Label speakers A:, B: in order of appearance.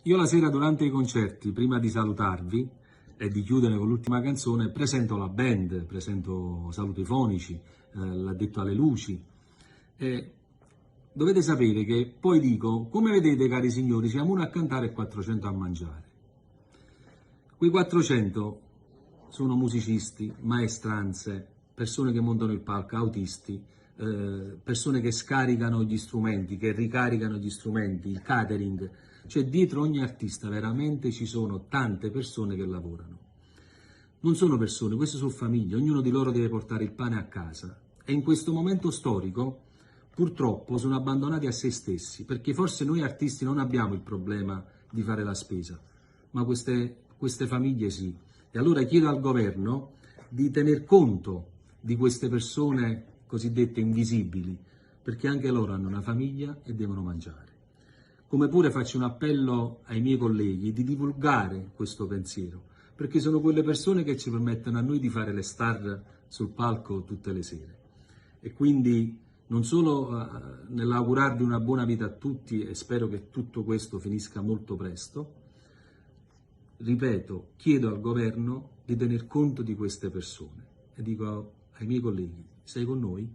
A: Io la sera durante i concerti, prima di salutarvi e di chiudere con l'ultima canzone, presento la band, presento Saluti Fonici, l'addetto alle luci. E dovete sapere che poi dico, come vedete cari signori, siamo uno a cantare e 400 a mangiare. Quei 400 sono musicisti, maestranze, persone che montano il palco, autisti, persone che scaricano gli strumenti, che ricaricano gli strumenti, il catering. Cioè dietro ogni artista veramente ci sono tante persone che lavorano. Non sono persone, queste sono famiglie, ognuno di loro deve portare il pane a casa e in questo momento storico purtroppo sono abbandonati a se stessi, perché forse noi artisti non abbiamo il problema di fare la spesa, ma queste famiglie sì. E allora chiedo al governo di tener conto di queste persone cosiddette invisibili, perché anche loro hanno una famiglia e devono mangiare. Come pure faccio un appello ai miei colleghi di divulgare questo pensiero, perché sono quelle persone che ci permettono a noi di fare le star sul palco tutte le sere. E quindi non solo nell'augurarvi una buona vita a tutti e spero che tutto questo finisca molto presto, ripeto, chiedo al governo di tener conto di queste persone e dico ai miei colleghi, sei con noi?